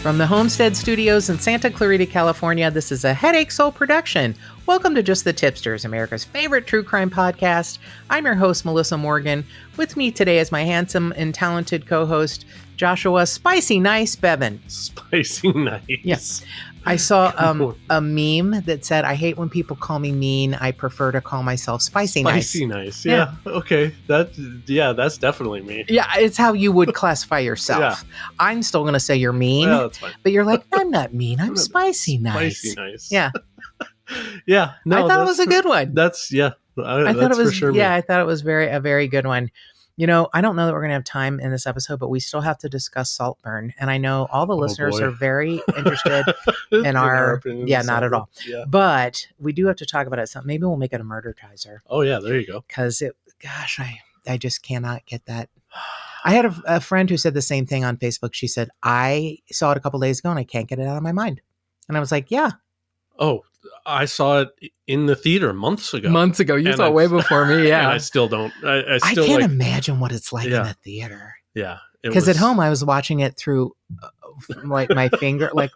From the Homestead Studios in Santa Clarita, California, this is a Headache Soul production. Welcome to Just the Tip-Sters, America's favorite true crime podcast. I'm your host, Melissa Morgan. With me today is my handsome and talented co-host, Joshua Spicy Nice Bevan. Spicy Nice. Yes. I saw a meme that said, I hate when people call me mean. I prefer to call myself Spicy Nice. Spicy Nice. Yeah. Okay. That's definitely me. Yeah, it's how you would classify yourself. Yeah. I'm still going to say you're mean. Yeah, that's fine. But you're like, I'm not mean. I'm Spicy Nice. Spicy Nice. Yeah. Yeah. No, I thought it was a good one. That's, yeah. I thought it was, for sure. I thought it was a very good one. You know, I don't know that we're going to have time in this episode, but we still have to discuss Saltburn. And I know all the listeners are very interested in our opinions. Not at all. Yeah. But we do have to talk about it. So maybe we'll make it a murder-tizer. Oh, yeah. There you go. Because I just cannot get that. I had a friend who said the same thing on Facebook. She said, I saw it a couple days ago and I can't get it out of my mind. And I was like, yeah. Oh, I saw it in the theater months ago. You saw it way before me. Yeah. And I still don't. I still can't imagine what it's like in a theater. Yeah. Because at home I was watching it through like my finger. Like,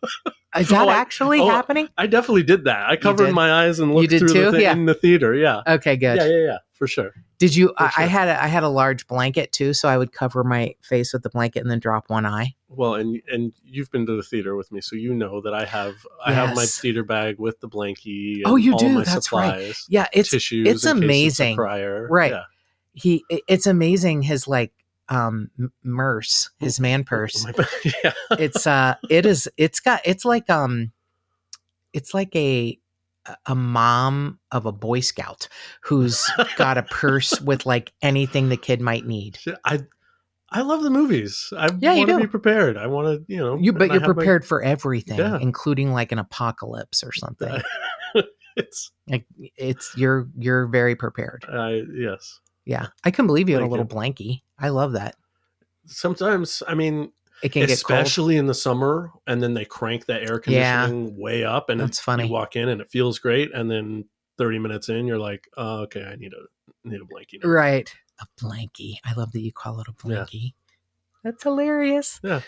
is that actually happening? I definitely did that. I covered my eyes and looked through the thing in the theater. Yeah. Okay, good. Yeah. For sure. Did you? I had a large blanket too, so I would cover my face with the blanket and then drop one eye. Well, and you've been to the theater with me, so you know that I have my theater bag with the blankie. And you all do. My That's supplies, right. Yeah, it's tissues. It's amazing. Right. Yeah. It's amazing. His his man purse. Yeah. It's like a mom of a Boy Scout who's got a purse with like anything the kid might need. I love the movies. I want to be prepared. I want to, But you're prepared for everything, including like an apocalypse or something. You're very prepared. Yes. Yeah. I can believe you had a little blankie. I love that. Sometimes, I mean, it can get cold. Especially in the summer, and then they crank the air conditioning way up, and that's funny. You walk in and it feels great, and then 30 minutes in, you're like, oh, okay, I need a blankie now. Right. A blankie. I love that you call it a blankie. Yeah. That's hilarious. Yeah.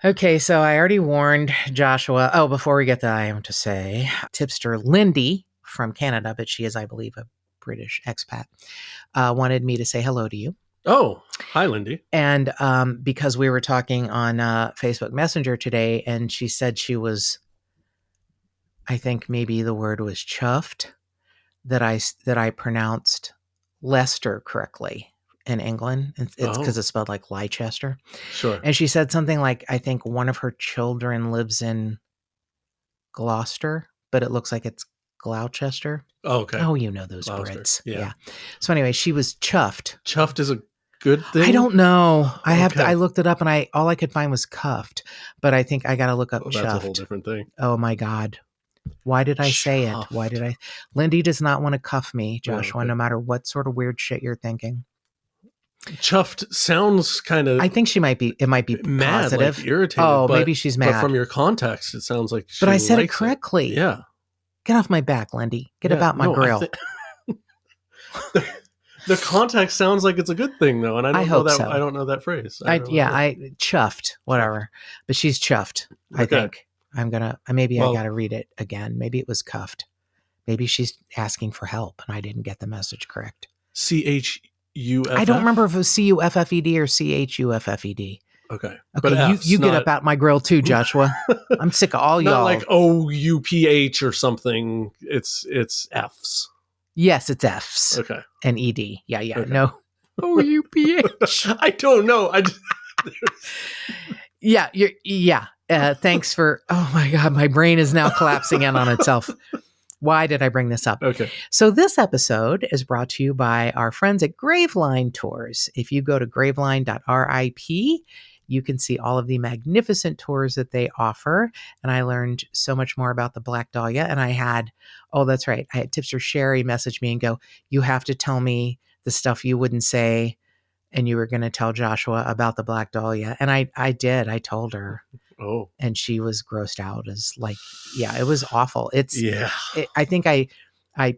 Okay, so I already warned Joshua. Oh, before we get to I am to say, tipster Lindy from Canada, but she is, I believe, a British expat, wanted me to say hello to you. Oh, hi, Lindy. And because we were talking on Facebook Messenger today, and she said she was, I think maybe the word was chuffed that I pronounced Leicester correctly in England. It's because it's spelled like Leicester. Sure. And she said something like, I think one of her children lives in Gloucester, but it looks like it's Gloucester. Oh, okay. Oh, you know those Gloucester. Brits. Yeah. So anyway, she was chuffed. Chuffed is a good thing? I don't know. I looked it up and all I could find was cuffed, but I think I got to look up chuffed. That's a whole different thing. Oh my God. Why did I say it? Lindy does not want to cuff me, Joshua, no matter what sort of weird shit you're thinking. Chuffed sounds kind of. I think it might be mad, positive. Like irritated. Oh, maybe she's mad. But from your context, it sounds like she But I said it likes correctly. Yeah. Get off my back, Lindy. Get about my grill. The context sounds like it's a good thing, though, and I don't know that. So. I don't know that phrase. I chuffed, whatever. But she's chuffed. Okay. I think I'm gonna. I gotta read it again. Maybe it was cuffed. Maybe she's asking for help, and I didn't get the message correct. CHUFF. I don't remember if it was CUFFED or CHUFFED. Okay. But you get up out my grill too, Joshua. I'm sick of all y'all. Not like OUPH or something. It's F's. Yes, it's F's. Okay. And ED. Yeah. Okay. No. OUPH. I don't know. Thanks for. Oh my God, my brain is now collapsing in on itself. Why did I bring this up? Okay. So this episode is brought to you by our friends at Graveline Tours. If you go to graveline.rip, you can see all of the magnificent tours that they offer. And I learned so much more about the Black Dahlia. And I had Tipster Sherry message me and go, you have to tell me the stuff you wouldn't say. And you were going to tell Joshua about the Black Dahlia. And I did. I told her. Oh. And she was grossed out it was awful. I think I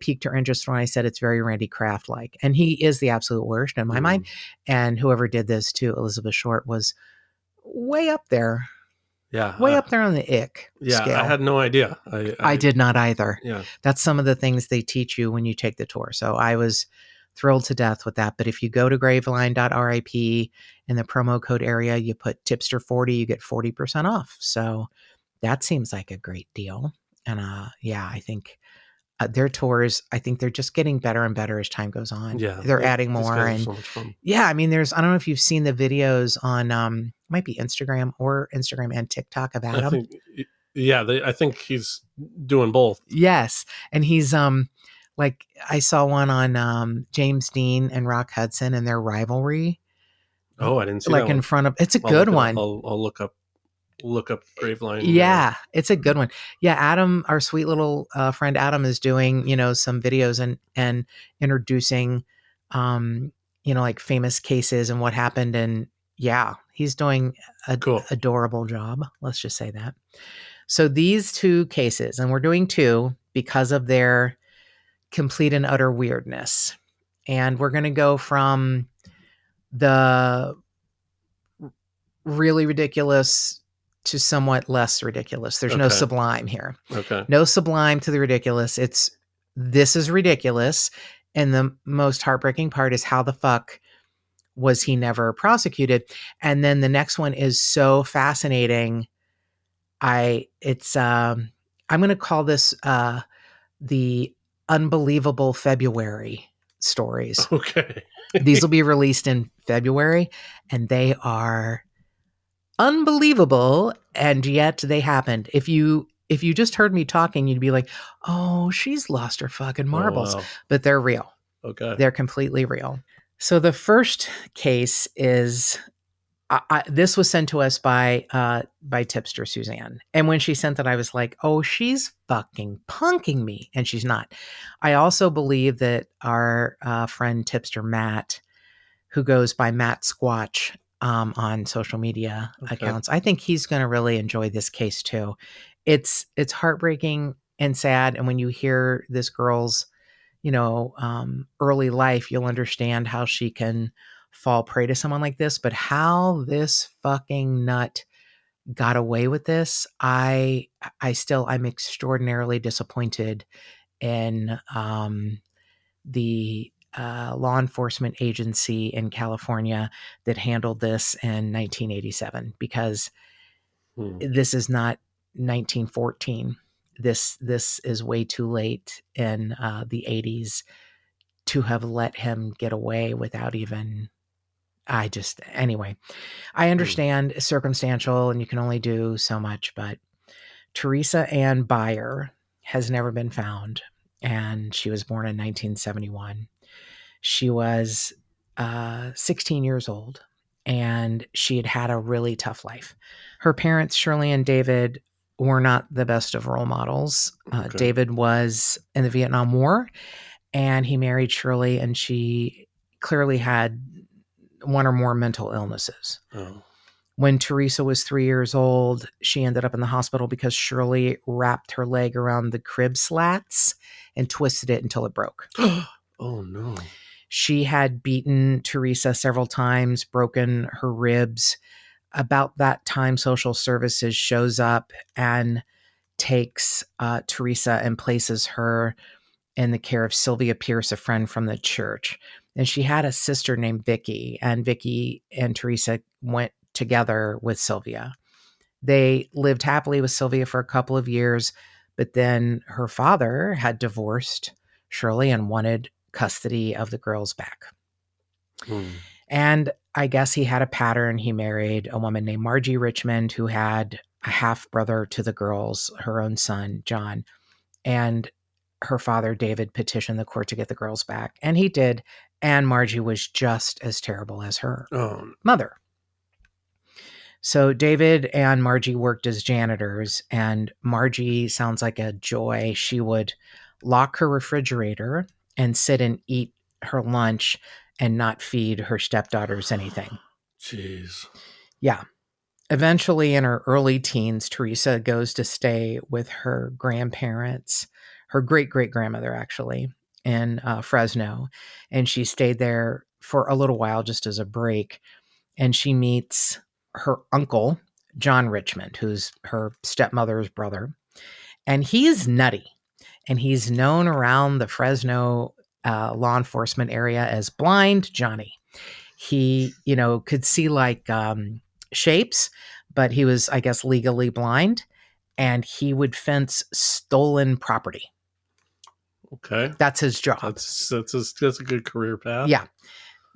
piqued her interest when I said it's very Randy Kraft-like. And he is the absolute worst in my mind. And whoever did this to Elizabeth Short was way up there. Way Yeah. up there on the ick Yeah. I scale. had no idea. I did not either. Yeah. That's some of the things they teach you when you take the tour. So I was thrilled to death with that. But if you go to graveline.rip in the promo code area, you put Tipster40, you get 40% off. So that seems like a great deal. And yeah, I think their tours, I think they're just getting better and better as time goes on. Yeah. They're adding These more. guys are And so much fun. yeah, I mean, I don't know if you've seen the videos on, might be Instagram and TikTok of I Adam. think, yeah, I think he's doing both. Yes. And he's, like I saw one on James Dean and Rock Hudson and their rivalry. Oh, I didn't see Like that in one. front of, it's a I'll good look it up. one. I'll look up Graveline. Yeah, it's a good one. Yeah, Adam, our sweet little friend Adam is doing, some videos and introducing, like famous cases and what happened. And yeah, he's doing a Cool. adorable job. Let's just say that. So these two cases, and we're doing two because of their complete and utter weirdness. And we're going to go from the really ridiculous to somewhat less ridiculous. There's no sublime here. Okay. No sublime to the ridiculous. This is ridiculous. And the most heartbreaking part is how the fuck was he never prosecuted? And then the next one is so fascinating. I'm going to call this the unbelievable February stories. Okay. These will be released in February, and they are unbelievable, and yet they happened. If you just heard me talking, you'd be like, "Oh, she's lost her fucking marbles." Oh, wow. But they're real. Okay. They're completely real. So the first case is this was sent to us by Tipster Suzanne, and when she sent it, I was like, "Oh, she's fucking punking me," and she's not. I also believe that our friend Tipster Matt, who goes by Matt Squatch on social media accounts, I think he's going to really enjoy this case too. It's heartbreaking and sad, and when you hear this girl's early life, you'll understand how she can fall prey to someone like this. But how this fucking nut got away with this, I'm extraordinarily disappointed in the law enforcement agency in California that handled this in 1987, because this is not 1914. This is way too late in the 80s to have let him get away without even. Anyway, I understand it's circumstantial and you can only do so much, but Theresa Ann Bier has never been found, and she was born in 1971. She was 16 years old, and she had had a really tough life. Her parents, Shirley and David, were not the best of role models. David was in the Vietnam War, and he married Shirley, and she clearly had one or more mental illnesses. Oh. When Theresa was 3 years old, she ended up in the hospital because Shirley wrapped her leg around the crib slats and twisted it until it broke. Oh, no. She had beaten Theresa several times, broken her ribs. About that time, social services shows up and takes Theresa and places her in the care of Sylvia Pierce, a friend from the church. And she had a sister named Vicky, and Vicky and Theresa went together with Sylvia. They lived happily with Sylvia for a couple of years, but then her father had divorced Shirley and wanted custody of the girls back. And I guess he had a pattern. He married a woman named Margie Richmond, who had a half brother to the girls, her own son, John. And her father, David, petitioned the court to get the girls back. And he did. And Margie was just as terrible as her mother. So David and Margie worked as janitors, and Margie sounds like a joy. She would lock her refrigerator and sit and eat her lunch and not feed her stepdaughters anything. Jeez. Yeah. Eventually, in her early teens, Theresa goes to stay with her grandparents, her great-great-grandmother, actually, in Fresno. And she stayed there for a little while just as a break. And she meets her uncle, John Richmond, who's her stepmother's brother. And he's nutty. And he's known around the Fresno law enforcement area as Blind Johnny. He, could see like shapes, but he was, I guess, legally blind. And he would fence stolen property. Okay. That's his job. That's a good career path. Yeah.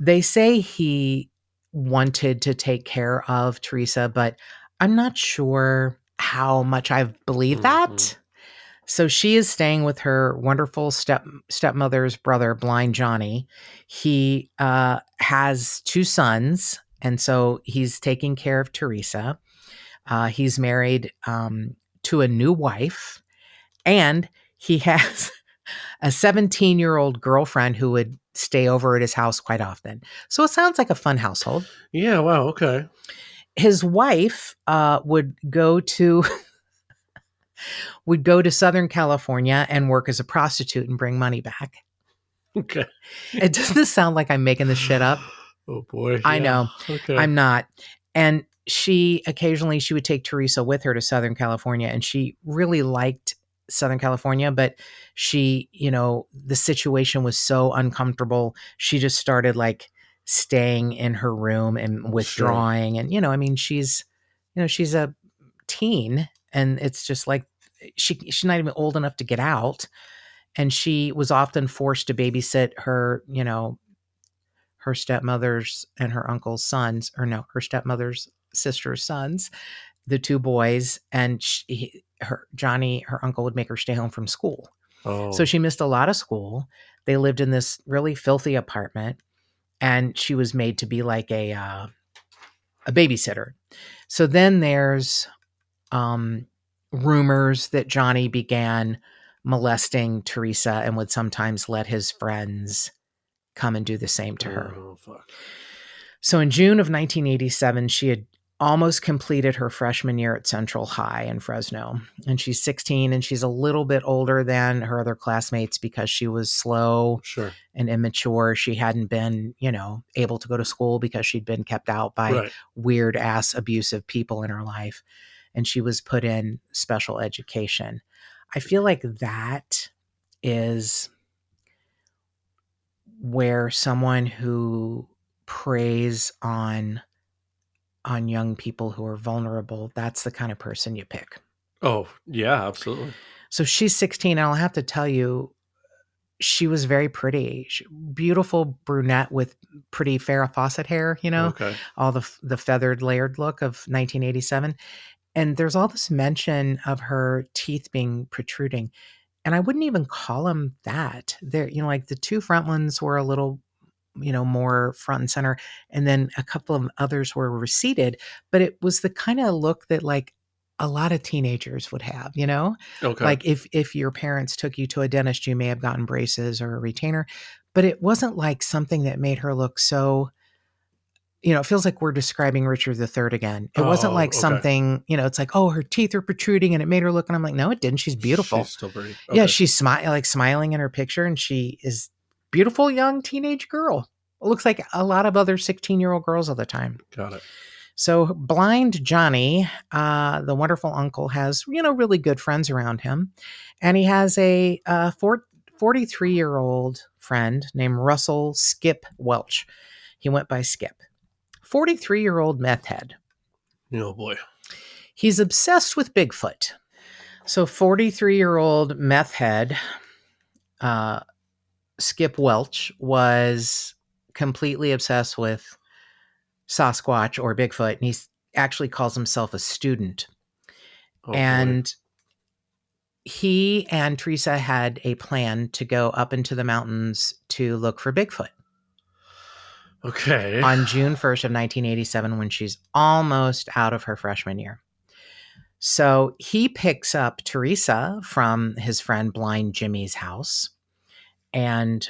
They say he wanted to take care of Theresa, but I'm not sure how much I believe that. So she is staying with her wonderful stepmother's brother, Blind Johnny. He has 2 sons, and so he's taking care of Theresa. He's married to a new wife, and he has a 17-year-old girlfriend who would stay over at his house quite often. So it sounds like a fun household. Yeah, wow, okay. His wife would go to Southern California and work as a prostitute and bring money back. Okay. It doesn't sound like I'm making this shit up. Oh boy. I know. Okay. I'm not. And she would take Theresa with her to Southern California, and she really liked Southern California, but she, the situation was so uncomfortable. She just started like staying in her room and withdrawing. Sure. And, she's a teen, and it's just like, she's not even old enough to get out. And she was often forced to babysit her, her stepmother's and her uncle's sons, or no, her stepmother's sister's sons, the 2 boys. And Johnny, her uncle, would make her stay home from school. Oh. So she missed a lot of school. They lived in this really filthy apartment, and she was made to be like a babysitter. So then there's rumors that Johnny began molesting Theresa and would sometimes let his friends come and do the same to her. Oh, fuck. So in June of 1987, she had almost completed her freshman year at Central High in Fresno. And she's 16, and she's a little bit older than her other classmates because she was slow and immature. She hadn't been, able to go to school because she'd been kept out by weird ass abusive people in her life. And she was put in special education. I feel like that is where someone who preys on young people who are vulnerable, that's the kind of person you pick. Oh, yeah, absolutely. So she's 16, and I'll have to tell you, she was very pretty. Beautiful brunette with pretty Farrah Fawcett hair, Okay. All the feathered layered look of 1987. And there's all this mention of her teeth being protruding. And I wouldn't even call them that. They're, like the 2 front ones were a little, more front and center. And then a couple of others were receded. But it was the kind of look that like a lot of teenagers would have, Okay. Like if your parents took you to a dentist, you may have gotten braces or a retainer. But it wasn't like something that made her look so... it feels like we're describing Richard III again. It wasn't like something, it's like, oh, her teeth are protruding and it made her look. And I'm like, no, it didn't. She's beautiful. She's still pretty. Okay. Yeah, she's smiling in her picture, and she is beautiful young teenage girl. It looks like a lot of other 16-year-old girls all the time. Got it. So Blind Johnny, the wonderful uncle, has, really good friends around him. And he has a 43-year-old friend named Russell Skip Welch. He went by Skip. 43-year-old meth head. Oh boy. He's obsessed with Bigfoot. So 43-year-old meth head Skip Welch was completely obsessed with Sasquatch or Bigfoot, and he actually calls himself a student. Oh, and boy. He and Theresa had a plan to go up into the mountains to look for Bigfoot. Okay. On June 1st of 1987, when she's almost out of her freshman year. So he picks up Theresa from his friend Blind Jimmy's house. And,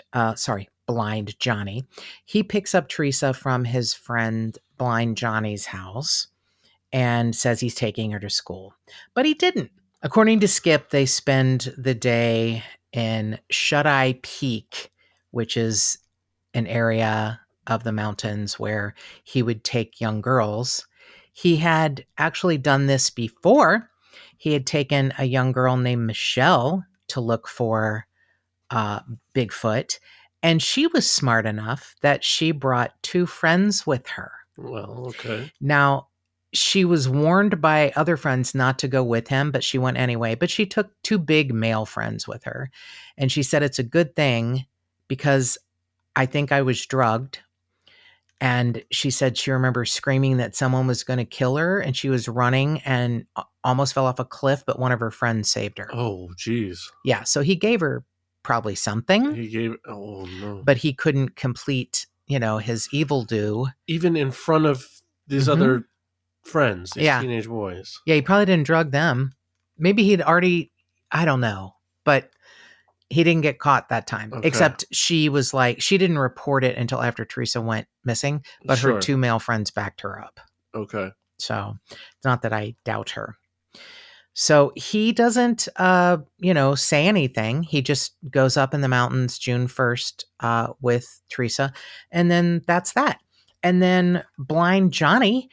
Blind Johnny. He picks up Theresa from his friend Blind Johnny's house and says he's taking her to school. But he didn't. According to Skip, they spend the day in Shut-Eye Peak, which is an area of the mountains where he would take young girls. He had actually done this before. He had taken a young girl named Michelle to look for Bigfoot, and she was smart enough that she brought 2 friends with her. Well, okay. Now, she was warned by other friends not to go with him, but she went anyway. But she took 2 big male friends with her. And she said it's a good thing because I think I was drugged. And she said she remembers screaming that someone was going to kill her, and she was running and almost fell off a cliff, but one of her friends saved her. Oh, geez. Yeah, so he gave her probably something. Oh, no. But he couldn't complete, his evil do. Even in front of these other friends, these teenage boys. Yeah, he probably didn't drug them. Maybe he'd already, I don't know. But he didn't get caught that time. Okay. Except she was like, she didn't report it until after Theresa went missing, but her 2 male friends backed her up. Okay. So it's not that I doubt her. So he doesn't, say anything. He just goes up in the mountains June 1st with Theresa. And then that's that. And then blind Johnny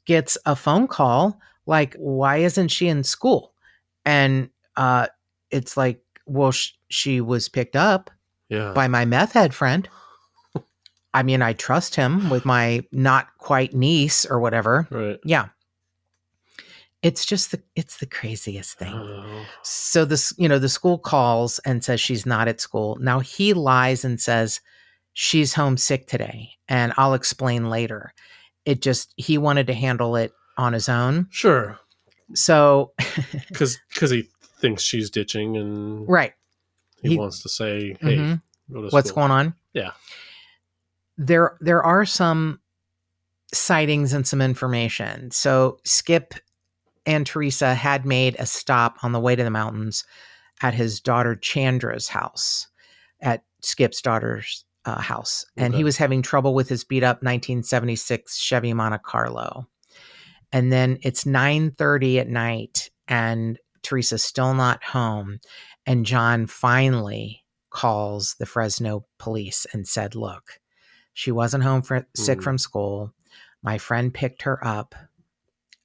gets a phone call like, why isn't she in school? And it's like, well, she was picked up by my meth head friend. I mean, I trust him with my not quite niece or whatever. Right. Yeah. It's just it's the craziest thing. So the school calls and says she's not at school. Now he lies and says she's homesick today, and I'll explain later. He wanted to handle it on his own. Sure. So because he thinks she's ditching, and right. He wants to say, hey, go to what's school. going on? Yeah. There are some sightings and some information. So Skip and Theresa had made a stop on the way to the mountains at his daughter Chandra's house, at Skip's daughter's house. And he was having trouble with his beat up 1976 Chevy Monte Carlo. And then it's 9:30 at night and Theresa's still not home. And John finally calls the Fresno police and said, look, she wasn't home sick from school. My friend picked her up.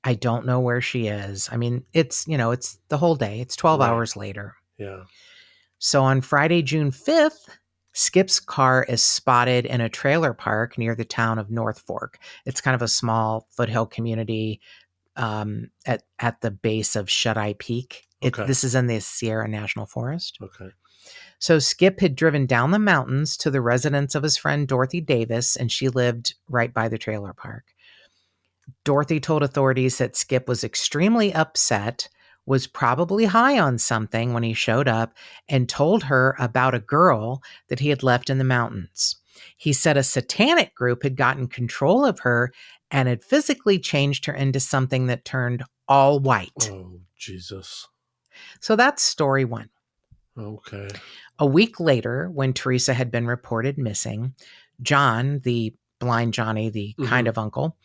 I don't know where she is. I mean, it's the whole day. It's 12 hours later. Yeah. So on Friday, June 5th, Skip's car is spotted in a trailer park near the town of North Fork. It's kind of a small foothill community at the base of Shut-Eye Peak. This is in the Sierra National Forest. Okay. So Skip had driven down the mountains to the residence of his friend Dorothy Davis, and she lived right by the trailer park. Dorothy told authorities that Skip was extremely upset, was probably high on something when he showed up, and told her about a girl that he had left in the mountains. He said a satanic group had gotten control of her and had physically changed her into something that turned all white. Oh, Jesus. So that's story 1. Okay. A week later, when Theresa had been reported missing, John, the blind Johnny, the kind of uncle,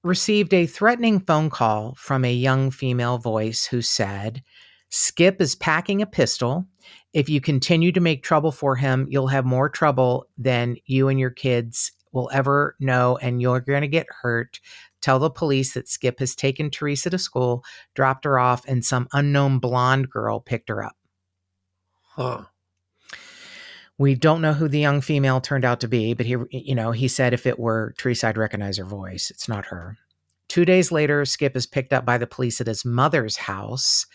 received a threatening phone call from a young female voice who said, Skip is packing a pistol. If you continue to make trouble for him, you'll have more trouble than you and your kids will ever know, and you're going to get hurt. Tell the police that Skip has taken Theresa to school, dropped her off, and some unknown blonde girl picked her up. Huh. We don't know who the young female turned out to be, but he said if it were Theresa, I'd recognize her voice. It's not her. 2 days later, Skip is picked up by the police at his mother's house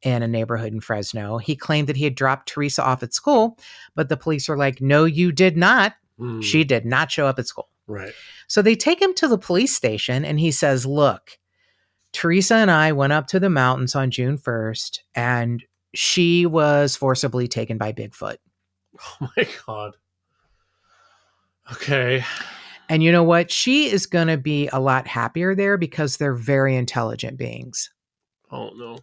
in a neighborhood in Fresno. He claimed that he had dropped Theresa off at school, but the police are like, no, you did not. She did not show up at school. Right. So they take him to the police station and he says, look, Theresa and I went up to the mountains on June 1st and she was forcibly taken by Bigfoot. Oh my God. Okay. And you know what? She is going to be a lot happier there because they're very intelligent beings. Oh no.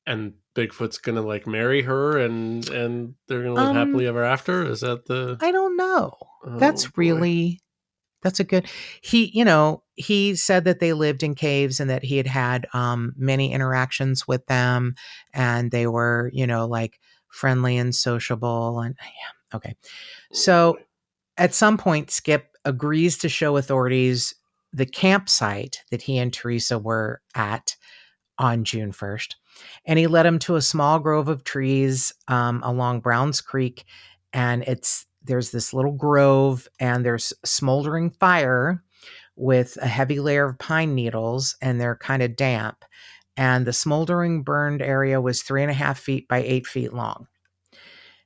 And Bigfoot's going to marry her and they're going to live happily ever after? Is that the... I don't know. Oh, that's boy. That's a good... He said that they lived in caves and that he had many interactions with them and they were, friendly and sociable. And yeah. Okay. So at some point, Skip agrees to show authorities the campsite that he and Theresa were at on June 1st. And he led him to a small grove of trees along Browns Creek. And there's this little grove, and there's smoldering fire with a heavy layer of pine needles, and they're kind of damp. And the smoldering burned area was 3.5 feet by 8 feet long.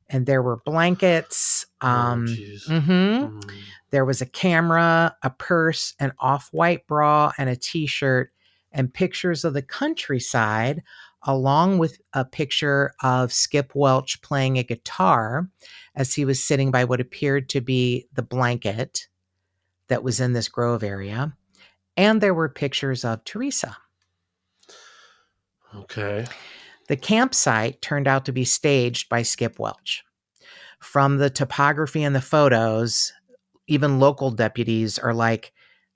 And there were blankets. Jeez. There was a camera, a purse, an off-white bra, and a t-shirt, and pictures of the countryside, along with a picture of Skip Welch playing a guitar as he was sitting by what appeared to be the blanket that was in this grove area. And there were pictures of Theresa. Okay. The campsite turned out to be staged by Skip Welch. From the topography and the photos, even local deputies are like,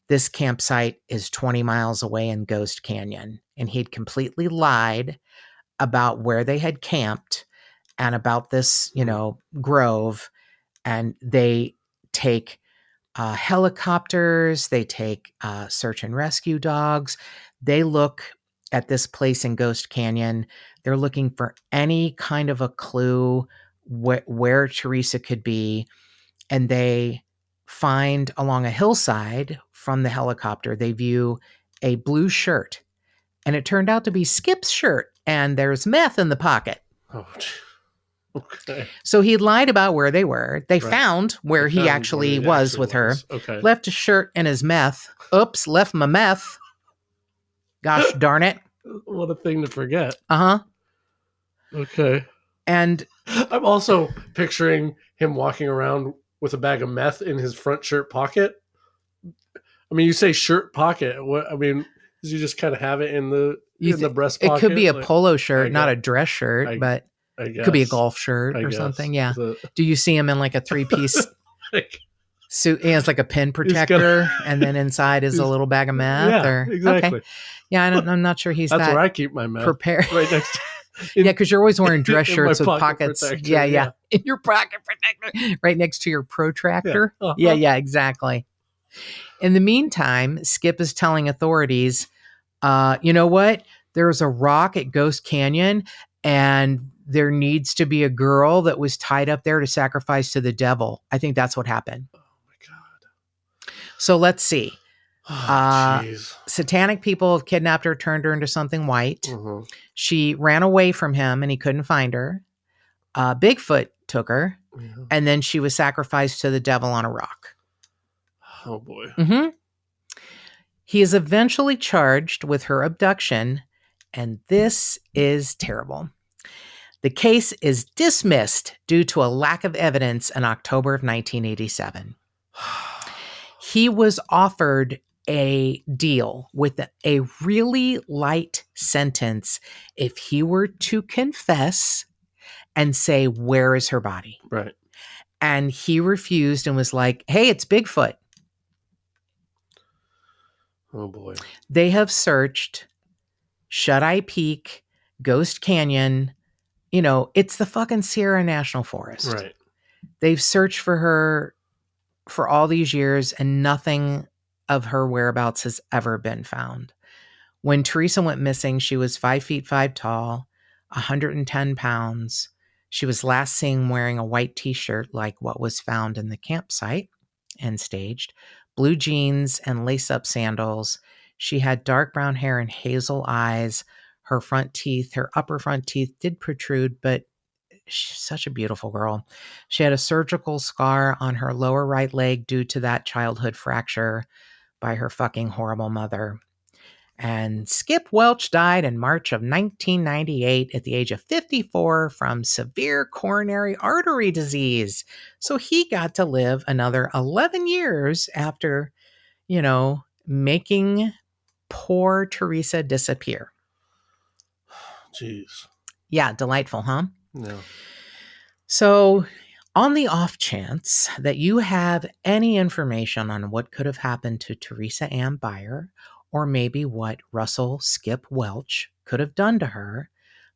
this campsite is 20 miles away in Ghost Canyon. And he'd completely lied about where they had camped and about this, grove. And they take helicopters, they take search and rescue dogs. They look at this place in Ghost Canyon. They're looking for any kind of a clue where Theresa could be. And they find along a hillside from the helicopter, they view a blue shirt. And it turned out to be Skip's shirt. And there's meth in the pocket. Oh, okay. So he lied about where they were. They found where he actually was with her. Okay. Left his shirt and his meth. Oops, left my meth. Gosh darn it. What a thing to forget. Uh-huh. Okay. And I'm also picturing him walking around with a bag of meth in his front shirt pocket. I mean, you say shirt pocket. What? I mean, does he just kind of have it in the breast pocket? It could be a polo shirt, not a dress shirt, but it could be a golf shirt or something. Yeah. Do you see him in like a 3-piece suit? He has like a pin protector, and then inside is a little bag of meth. Yeah, exactly. Okay. Yeah, I'm not sure he's That's where I keep my meth. Prepared. Right next to yeah, because you're always wearing dress shirts with pockets. Protector, yeah. In your pocket protector, right next to your protractor. Yeah. Uh-huh. Yeah, exactly. In the meantime, Skip is telling authorities, you know what? There's a rock at Ghost Canyon, and there needs to be a girl that was tied up there to sacrifice to the devil. I think that's what happened. Oh my God. So let's see. Jeez. Satanic people have kidnapped her, turned her into something white. Mm-hmm. She ran away from him and he couldn't find her. Bigfoot took her, and then she was sacrificed to the devil on a rock. Oh boy. Mm-hmm. He is eventually charged with her abduction, and this is terrible. The case is dismissed due to a lack of evidence in October of 1987. He was offered a deal with a really light sentence if he were to confess and say, where is her body? Right. And he refused and was like, hey, it's Bigfoot. Oh boy. They have searched Shut Eye Peak, Ghost Canyon. It's the fucking Sierra National Forest. Right. They've searched for her for all these years, and nothing of her whereabouts has ever been found. When Theresa went missing, she was 5 feet 5 tall, 110 pounds. She was last seen wearing a white t-shirt like what was found in the campsite and staged, blue jeans and lace-up sandals. She had dark brown hair and hazel eyes. Her upper front teeth did protrude, but she's such a beautiful girl. She had a surgical scar on her lower right leg due to that childhood fracture by her fucking horrible mother. And Skip Welch died in March of 1998 at the age of 54 from severe coronary artery disease. So he got to live another 11 years after, making poor Theresa disappear. Jeez. Yeah, delightful, huh? No. So, on the off chance that you have any information on what could have happened to Theresa Ann Bier, or maybe what Russell Skip Welch could have done to her,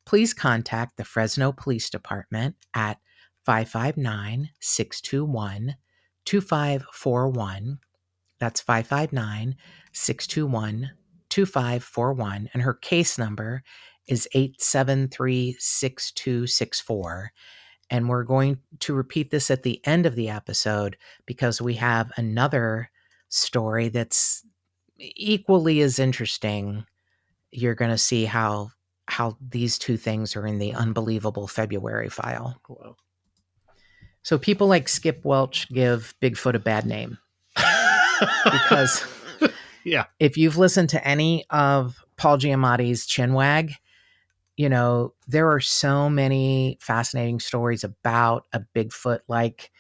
please contact the Fresno Police Department at 559-621-2541 That's 559-621-2541. And her case number is 873-6264. And we're going to repeat this at the end of the episode because we have another story that's equally as interesting. You're going to see how these two things are in the unbelievable February file. Wow. So people like Skip Welch give Bigfoot a bad name because yeah, if you've listened to any of Paul Giamatti's Chinwag, there are so many fascinating stories about a Bigfoot-like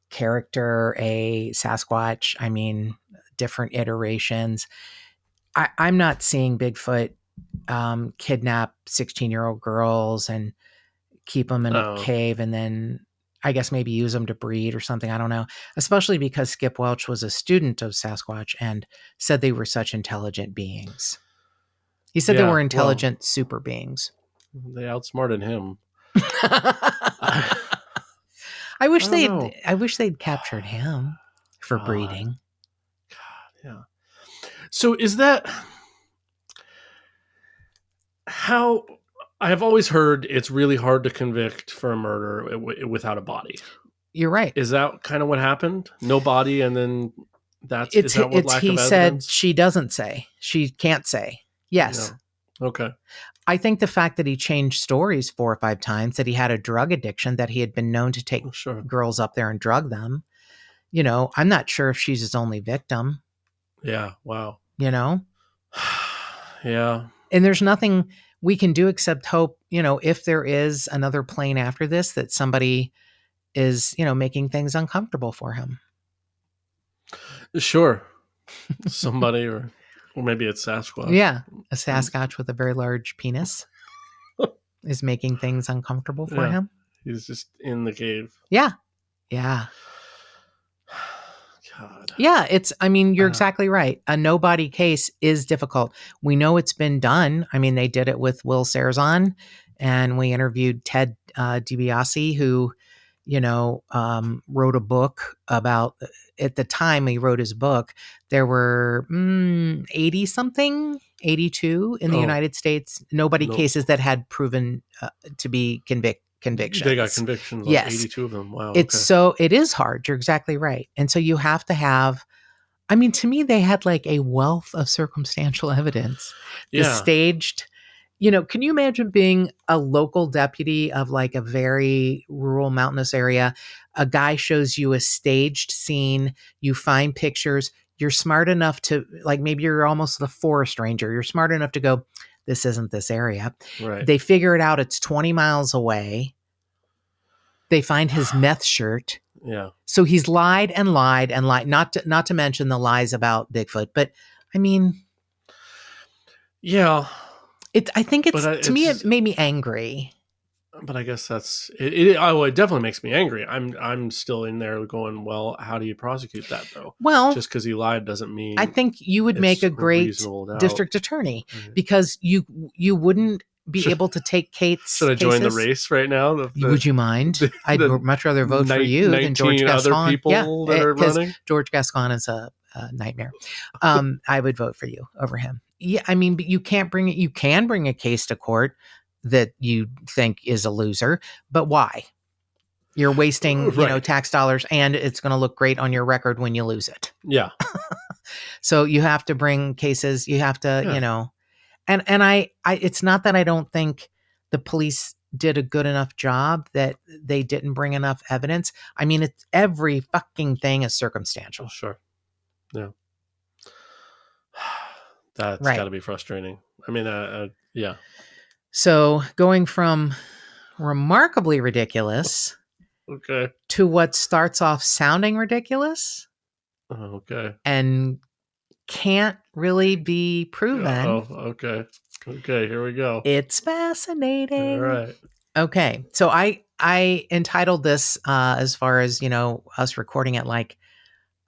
character, a Sasquatch. I mean, different iterations. I'm not seeing Bigfoot kidnap 16-year-old girls and keep them in a cave and then I guess maybe use them to breed or something. I don't know. Especially because Skip Welch was a student of Sasquatch and said they were such intelligent beings. He said they were intelligent super beings. They outsmarted him. I wish they'd captured him for breeding. God, yeah. So is that how I have always heard it's really hard to convict for a murder without a body. You're right. Is that kind of what happened? No body, and then is that what lack of evidence? He said she doesn't say. She can't say. Yes. Yeah. Okay. I think the fact that he changed stories 4 or 5 times, that he had a drug addiction, that he had been known to take girls up there and drug them. I'm not sure if she's his only victim. Yeah. Wow. Yeah. And there's nothing we can do except hope, if there is another plane after this, that somebody is, making things uncomfortable for him. Sure. Somebody or maybe it's Sasquatch. Yeah. A Sasquatch with a very large penis is making things uncomfortable for him. He's just in the cave. Yeah. Yeah. God. Yeah, you're exactly right. A no-body case is difficult. We know it's been done. I mean, they did it with Will Sarazan, and we interviewed Ted DiBiase, who, wrote a book about, at the time he wrote his book, there were 80-something, 82 in the United States, cases that had proven to be convictions. They got convictions, like yes. 82 of them. Wow. It is hard. You're exactly right. And so you have to have, to me, they had like a wealth of circumstantial evidence. The staged, can you imagine being a local deputy of like a very rural mountainous area? A guy shows you a staged scene, you find pictures, you're smart enough to, like, maybe you're almost the forest ranger. You're smart enough to go, this isn't this area. Right. They figure it out. It's 20 miles away. They find his meth shirt. Yeah. So he's lied and lied and lied, not to mention the lies about Bigfoot. But yeah, I think it made me angry. But I guess that's it. It definitely makes me angry. I'm still in there going, well, how do you prosecute that though? Well, just because he lied doesn't mean. I think you would make a great district attorney because you wouldn't be able to take Kate's Should I join the race right now? Would you mind? I'd much rather vote for you than George Gascon. Other people that are running? George Gascon is a nightmare. I would vote for you over him. Yeah, but you can't bring it. You can bring a case to court that you think is a loser, but why? You're wasting, tax dollars, and it's going to look great on your record when you lose it. Yeah. So you have to bring cases. You have to, and I, it's not that I don't think the police did a good enough job, that they didn't bring enough evidence. It's every fucking thing is circumstantial. Oh, sure. Yeah. That's got to be frustrating. Yeah. So going from remarkably ridiculous to what starts off sounding ridiculous and can't really be proven. Oh, okay. Okay, here we go. It's fascinating. All right. Okay. So I entitled this as far as, us recording it, like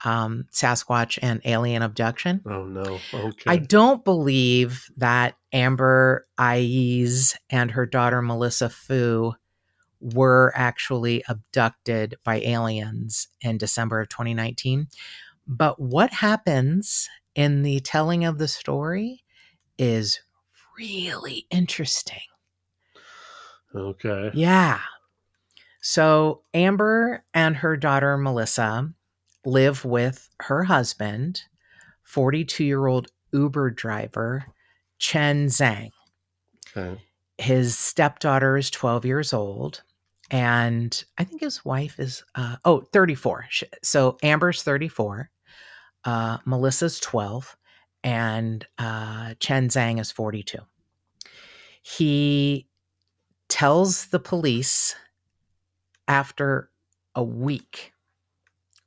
Sasquatch and alien abduction. Oh no. Okay. I don't believe that Amber Aiaz and her daughter Melissa Fu were actually abducted by aliens in December of 2019. But what happens in the telling of the story is really interesting. Okay. Yeah. So Amber and her daughter Melissa live with her husband, 42-year-old Uber driver Chen Zhang. Okay. His stepdaughter is 12 years old, and I think his wife is 34. So Amber's 34, Melissa's 12, and Chen Zhang is 42. He tells the police after a week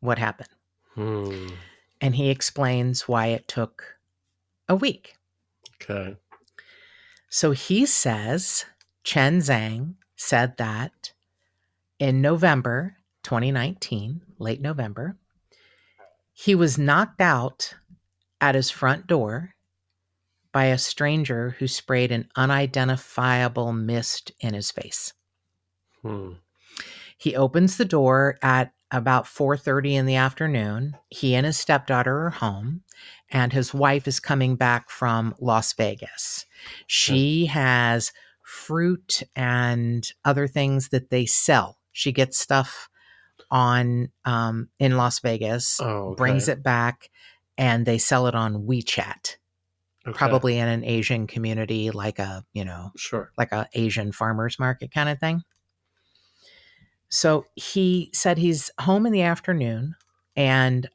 what happened. And he explains why it took a week. Okay. So he says Chen Zhang said that in November 2019, late November, he was knocked out at his front door by a stranger who sprayed an unidentifiable mist in his face. He opens the door at about 4:30 in the afternoon. He and his stepdaughter are home, and his wife is coming back from Las Vegas. She has fruit and other things that they sell. She gets stuff on in Las Vegas, brings it back, and they sell it on WeChat. Probably in an Asian community, like a, like a Asian farmers market kind of thing. So he said he's home in the afternoon, and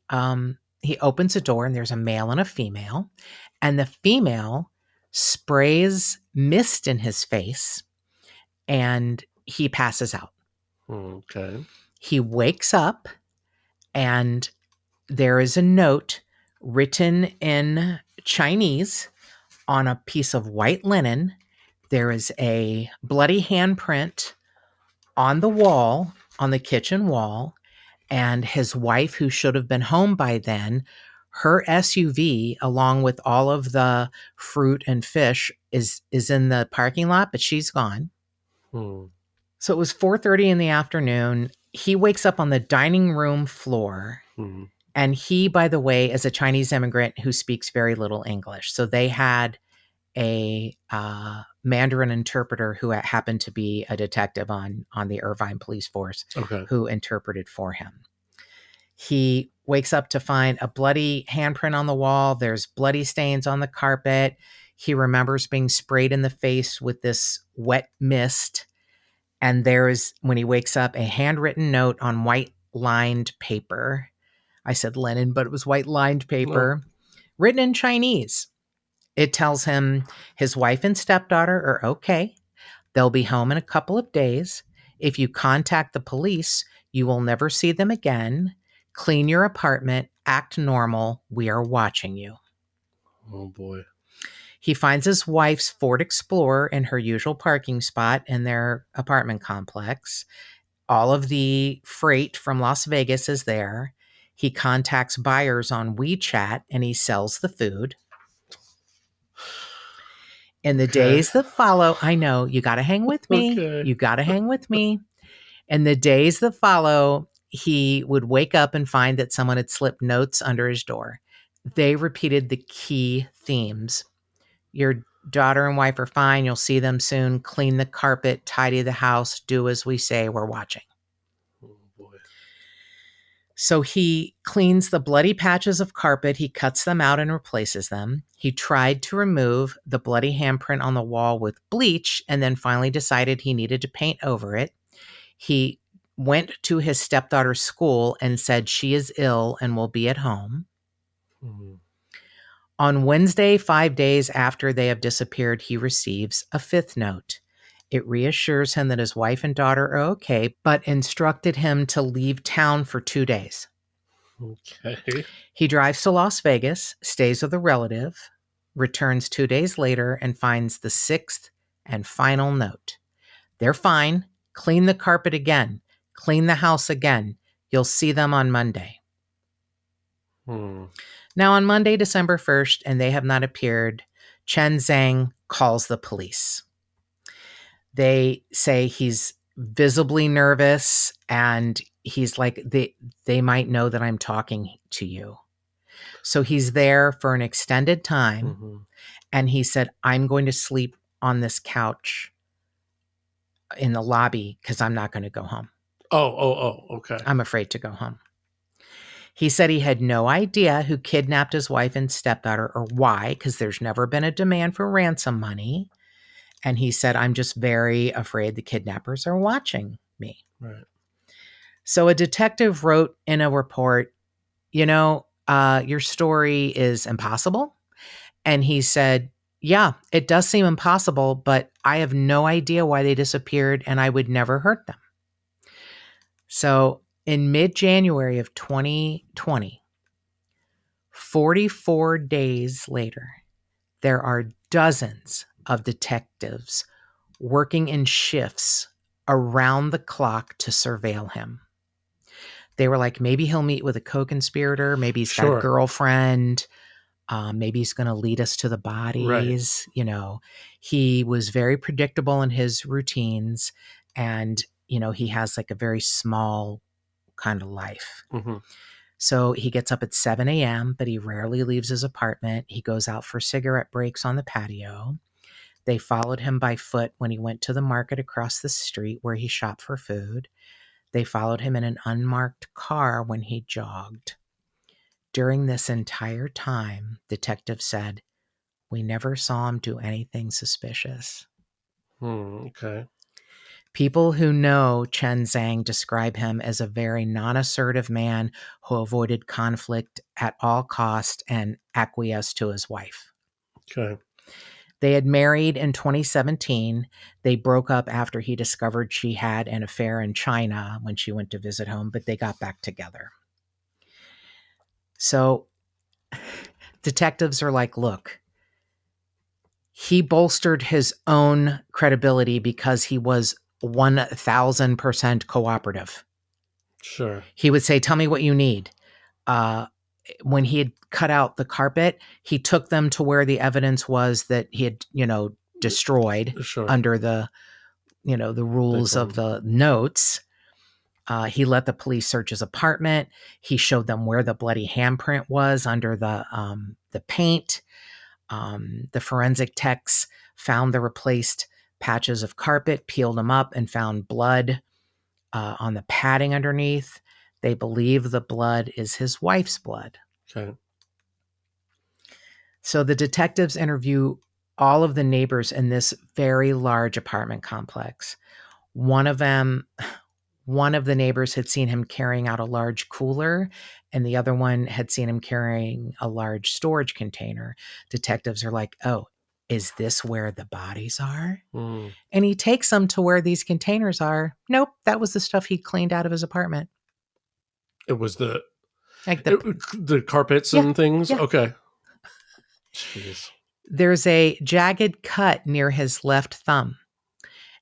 he opens a door and there's a male and a female, and the female sprays mist in his face and he passes out. Okay. He wakes up and there is a note written in Chinese on a piece of white linen. There is a bloody handprint on the wall, on the kitchen wall, and his wife, who should have been home by then, her SUV, along with all of the fruit and fish, is in the parking lot, but she's gone. So it was 4:30 in the afternoon. He wakes up on the dining room floor. And he, by the way, is a Chinese immigrant who speaks very little English. So they had a Mandarin interpreter who happened to be a detective on the Irvine police force, who interpreted for him. He wakes up to find a bloody handprint on the wall. There's bloody stains on the carpet. He remembers being sprayed in the face with this wet mist. And there is, when he wakes up, a handwritten note on white lined paper. I said linen, but it was white lined paper, written in Chinese. It tells him his wife and stepdaughter are okay. They'll be home in a couple of days. If you contact the police, you will never see them again. Clean your apartment. Act normal. We are watching you. Oh, boy. He finds his wife's Ford Explorer in her usual parking spot in their apartment complex. All of the freight from Las Vegas is there. He contacts buyers on WeChat and he sells the food. In the days that follow, I know, you got to hang with me. You got to hang with me. In the days that follow, he would wake up and find that someone had slipped notes under his door. They repeated the key themes. Your daughter and wife are fine. You'll see them soon. Clean the carpet, tidy the house, do as we say. We're watching. Oh, boy. So he cleans the bloody patches of carpet. He cuts them out and replaces them. He tried to remove the bloody handprint on the wall with bleach and then finally decided he needed to paint over it. He went to his stepdaughter's school and said she is ill and will be at home. On Wednesday, 5 days after they have disappeared, he receives a fifth note. It reassures him that his wife and daughter are okay, but instructed him to leave town for 2 days. Okay. He drives to Las Vegas, stays with a relative, returns 2 days later, and finds the sixth and final note. They're fine. Clean the carpet again. Clean the house again. You'll see them on Monday. Now, on Monday, December 1st, and they have not appeared, Chen Zhang calls the police. They say he's visibly nervous and he's like, they might know that I'm talking to you. So he's there for an extended time. Mm-hmm. And he said, I'm going to sleep on this couch in the lobby because I'm not going to go home. Okay. I'm afraid to go home. He said he had no idea who kidnapped his wife and stepdaughter or why, because there's never been a demand for ransom money. And he said, I'm just very afraid the kidnappers are watching me. Right. So a detective wrote in a report, your story is impossible. And he said, yeah, it does seem impossible, but I have no idea why they disappeared and I would never hurt them. So in mid-January of 2020, 44 days later, there are dozens of detectives working in shifts around the clock to surveil him. They were like, maybe he'll meet with a co-conspirator. Maybe he's got a girlfriend. Maybe he's going to lead us to the bodies. Right. He was very predictable in his routines. And, he has like a very small kind of life. Mm-hmm. So he gets up at 7 a.m., but he rarely leaves his apartment. He goes out for cigarette breaks on the patio. They followed him by foot when he went to the market across the street where he shopped for food. They followed him in an unmarked car when he jogged. During this entire time, detectives said, we never saw him do anything suspicious. Okay. People who know Chen Zhang describe him as a very non-assertive man who avoided conflict at all costs and acquiesced to his wife. Okay. They had married in 2017. They broke up after he discovered she had an affair in China when she went to visit home, but they got back together. So detectives are like, look, he bolstered his own credibility because he was 1,000% cooperative. Sure. He would say, tell me what you need. When he had cut out the carpet, he took them to where the evidence was that he had, destroyed under the, the rules of the notes. He let the police search his apartment. He showed them where the bloody handprint was under the paint. The forensic techs found the replaced patches of carpet, peeled them up, and found blood on the padding underneath. They believe the blood is his wife's blood. Okay. So the detectives interview all of the neighbors in this very large apartment complex. One of the neighbors had seen him carrying out a large cooler, and the other one had seen him carrying a large storage container. Detectives are like, oh, is this where the bodies are? And he takes them to where these containers are. Nope, that was the stuff he cleaned out of his apartment. It was the carpets and things? Yeah. Okay. Jeez. There's a jagged cut near his left thumb.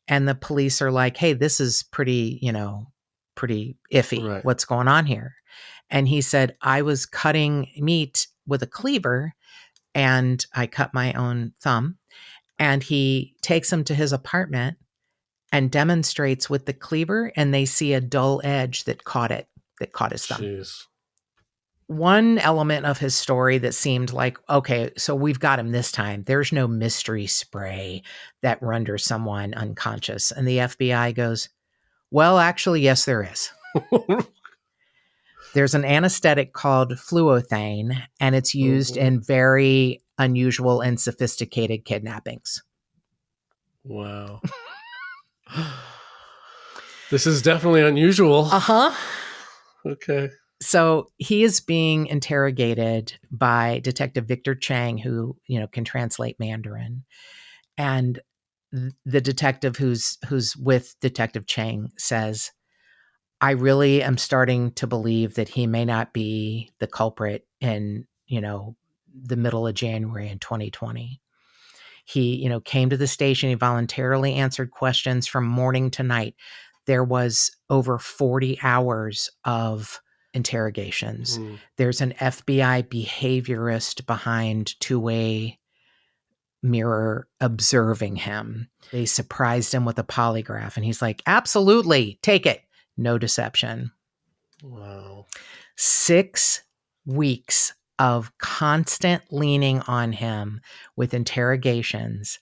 And the police are like, hey, this is pretty iffy. Right. What's going on here? And he said, I was cutting meat with a cleaver and I cut my own thumb. And he takes him to his apartment and demonstrates with the cleaver, and they see a dull edge that caught his thumb. Jeez. One element of his story that seemed like, okay, so we've got him this time. There's no mystery spray that renders someone unconscious. And the FBI goes, well, actually, yes, there is. There's an anesthetic called fluothane, and it's used in very unusual and sophisticated kidnappings. Wow. This is definitely unusual. Uh-huh. Okay. So he is being interrogated by Detective Victor Chang, who, can translate Mandarin. And the detective who's with Detective Chang says, I really am starting to believe that he may not be the culprit in, the middle of January in 2020. He, came to the station. He voluntarily answered questions from morning to night. There was over 40 hours of interrogations. There's an FBI behaviorist behind two-way mirror observing him. They surprised him with a polygraph, and he's like, absolutely, take it. No deception. Wow. 6 weeks of constant leaning on him with interrogations.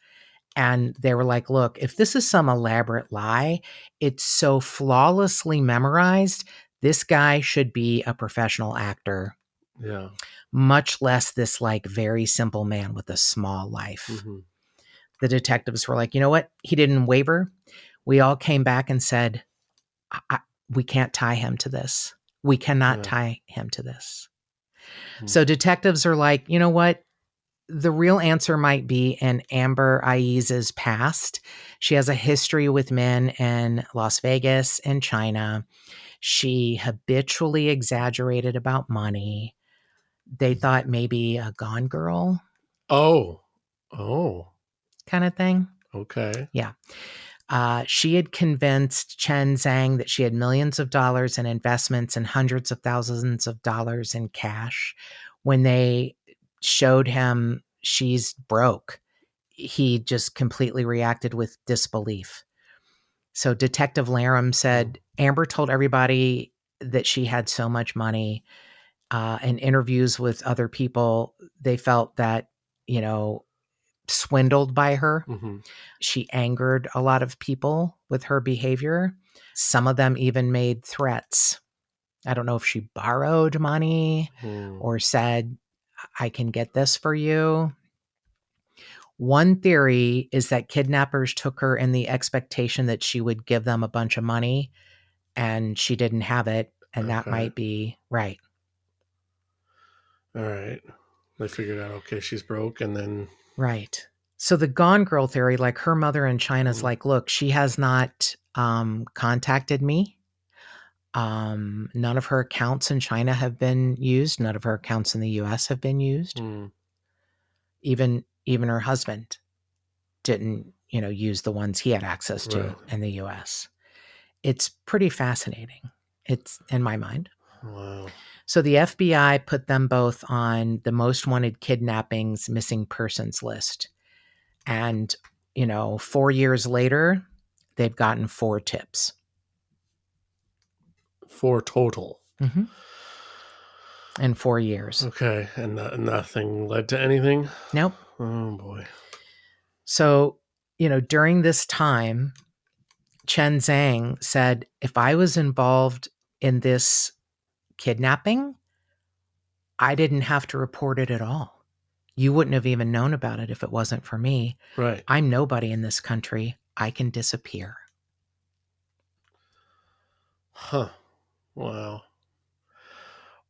And they were like, look, if this is some elaborate lie, it's so flawlessly memorized. This guy should be a professional actor. Yeah. Much less this like very simple man with a small life. Mm-hmm. The detectives were like, you know what? He didn't waver. We all came back and said, we can't tie him to this. We cannot tie him to this. Mm-hmm. So detectives are like, you know what? The real answer might be in Amber Aiaz's past. She has a history with men in Las Vegas and China. She habitually exaggerated about money. They thought maybe a Gone Girl. Oh. Kind of thing. Okay. Yeah. She had convinced Chen Zhang that she had millions of dollars in investments and hundreds of thousands of dollars in cash. When they showed him she's broke, he just completely reacted with disbelief. So Detective Laram said, Amber told everybody that she had so much money. In interviews with other people, they felt that, swindled by her. Mm-hmm. She angered a lot of people with her behavior. Some of them even made threats. I don't know if she borrowed money or said, I can get this for you. One theory is that kidnappers took her in the expectation that she would give them a bunch of money and she didn't have it. And that might be right. All right. They figured out, okay, she's broke and then. Right. So the Gone Girl theory, like her mother in China is like, look, she has not contacted me. None of her accounts in China have been used. None of her accounts in the US have been used. Even her husband didn't, use the ones he had access to in the US. It's pretty fascinating. It's in my mind. Wow. So the FBI put them both on the most wanted kidnappings, missing persons list. And, 4 years later, they've gotten 4 tips. 4 total. Mm-hmm. In 4 years. Okay. And nothing led to anything? Nope. Oh, boy. So, during this time, Chen Zhang said, if I was involved in this kidnapping, I didn't have to report it at all. You wouldn't have even known about it if it wasn't for me. Right. I'm nobody in this country. I can disappear. Huh. Wow.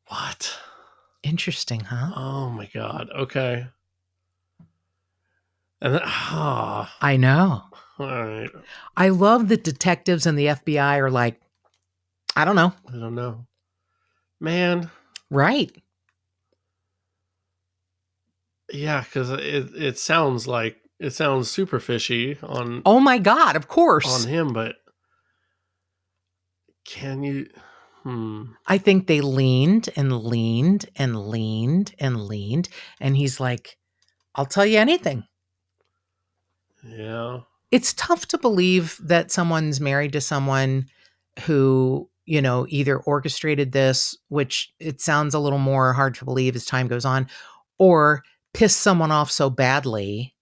What? Interesting, huh? Oh, my God. Okay. And I know. All right. I love that detectives and the FBI are like, I don't know. I don't know. Man. Right. Yeah, because it sounds super fishy on. Oh my God! Of course on him, but can you? I think they leaned and leaned and leaned and leaned, and he's like, "I'll tell you anything." Yeah. It's tough to believe that someone's married to someone who, either orchestrated this, which it sounds a little more hard to believe as time goes on, or pissed someone off so badly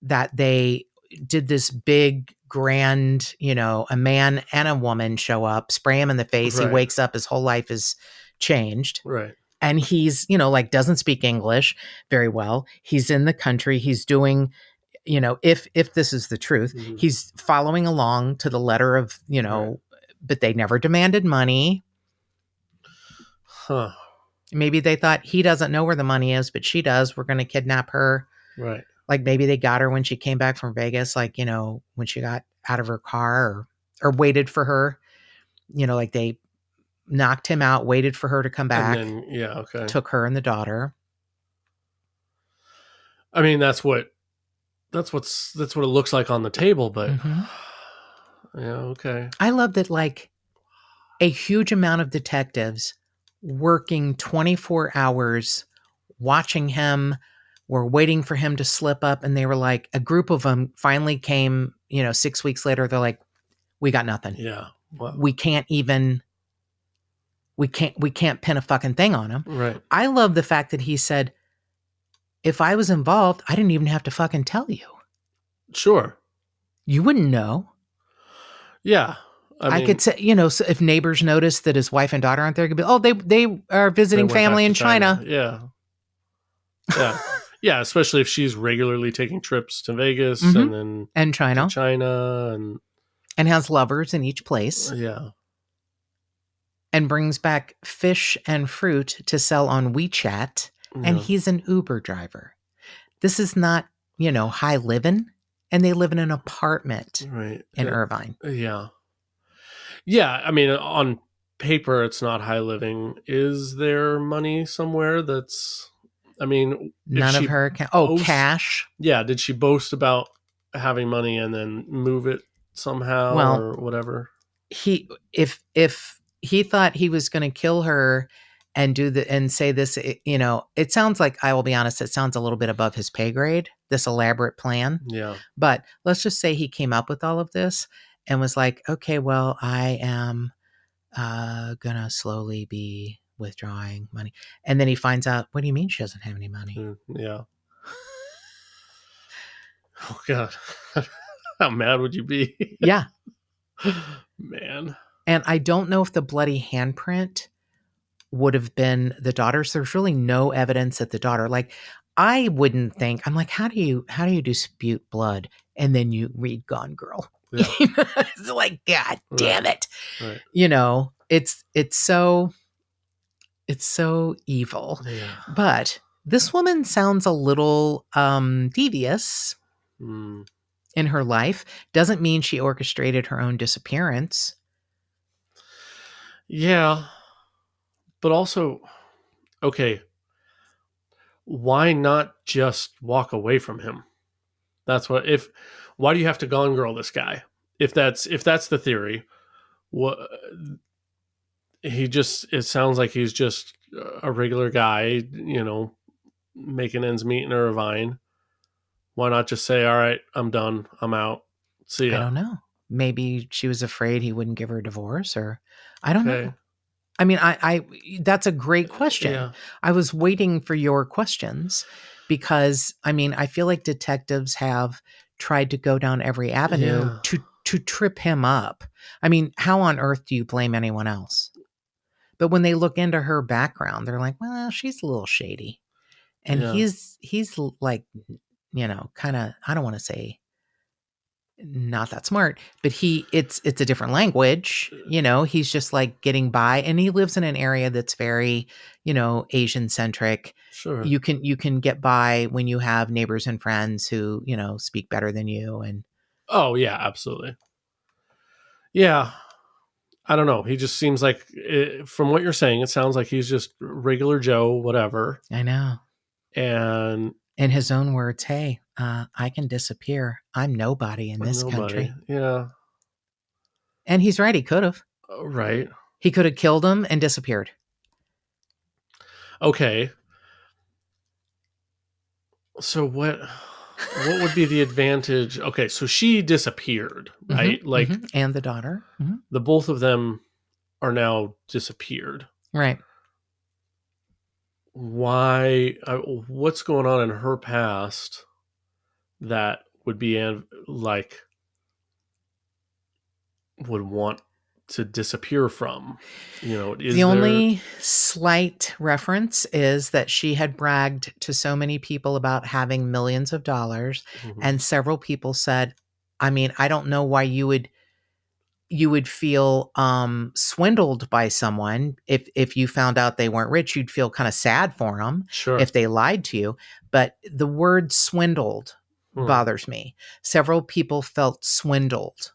that they did this big, grand, a man and a woman show up, spray him in the face. Right. He wakes up, his whole life is changed. Right. And he's, doesn't speak English very well. He's in the country. He's doing, if this is the truth, he's following along to the letter of, right. But they never demanded money. Huh. Maybe they thought he doesn't know where the money is, but she does. We're going to kidnap her. Right. Like maybe they got her when she came back from Vegas, like, when she got out of her car or waited for her, like they knocked him out, waited for her to come back. And then, okay. Took her and the daughter. I mean, that's what it looks like on the table, but yeah, okay. I love that, like, a huge amount of detectives working 24 hours, watching him, were waiting for him to slip up. And they were like, a group of them finally came, 6 weeks later. They're like, we got nothing. Yeah. Wow. We can't even We can't pin a fucking thing on him. Right. I love the fact that he said, if I was involved, I didn't even have to fucking tell you. Sure. You wouldn't know. Yeah. I could say, so if neighbors notice that his wife and daughter aren't there, could be, oh, they are visiting family in China. Yeah. Yeah. Yeah. Especially if she's regularly taking trips to Vegas and then China. to China and has lovers in each place. Yeah. And brings back fish and fruit to sell on WeChat. Yeah. And he's an Uber driver. This is not, high living. And they live in an apartment in Irvine. Yeah. Yeah. I mean, on paper, it's not high living. Is there money somewhere that's, I mean, none of her cash. Yeah. Did she boast about having money and then move it somehow or whatever? If he thought he was going to kill her and say this, it sounds like, I will be honest, it sounds a little bit above his pay grade, this elaborate plan. Yeah. But let's just say he came up with all of this and was like, okay, well, I am going to slowly be withdrawing money. And then he finds out, what do you mean she doesn't have any money? Yeah. Oh, God. How mad would you be? Yeah. Man. And I don't know if the bloody handprint would have been the daughter's. There's really no evidence that the daughter, I wouldn't think, I'm like, how do you dispute blood? And then you read Gone Girl. Yeah. It's like, God damn it. Right. It's so evil. Yeah. But this woman sounds a little devious in her life. Doesn't mean she orchestrated her own disappearance. Yeah. But also, okay, why not just walk away from him? Why do you have to Gone Girl this guy? If that's the theory, it sounds like he's just a regular guy, making ends meet in Irvine. Why not just say, all right, I'm done. I'm out. See ya. I don't know. Maybe she was afraid he wouldn't give her a divorce, or I don't know. I mean, I that's a great question. Yeah. I was waiting for your questions because, I mean, I feel like detectives have tried to go down every avenue to trip him up. I mean, how on earth do you blame anyone else? But when they look into her background, they're like, well, she's a little shady. And he's like, kind of, I don't want to say not that smart, but it's a different language. He's just like getting by, and he lives in an area that's very, Asian centric. Sure. You can get by when you have neighbors and friends who, speak better than you. And oh yeah, absolutely. Yeah. I don't know. He just seems like, from what you're saying, it sounds like he's just regular Joe, whatever. I know. And in his own words, hey, I can disappear. I'm nobody in this country. Yeah. And he's right. He could have. Right. He could have killed him and disappeared. Okay. So what would be the advantage? Okay, so she disappeared, right? And the daughter. Mm-hmm. The both of them are now disappeared. Right. Why? What's going on in her past that would be would want to disappear from? The only slight reference is that she had bragged to so many people about having millions of dollars, and several people said, I mean, I don't know why you would feel swindled by someone. If you found out they weren't rich, you'd feel kind of sad for them. Sure. If they lied to you. But the word swindled bothers me. Several people felt swindled,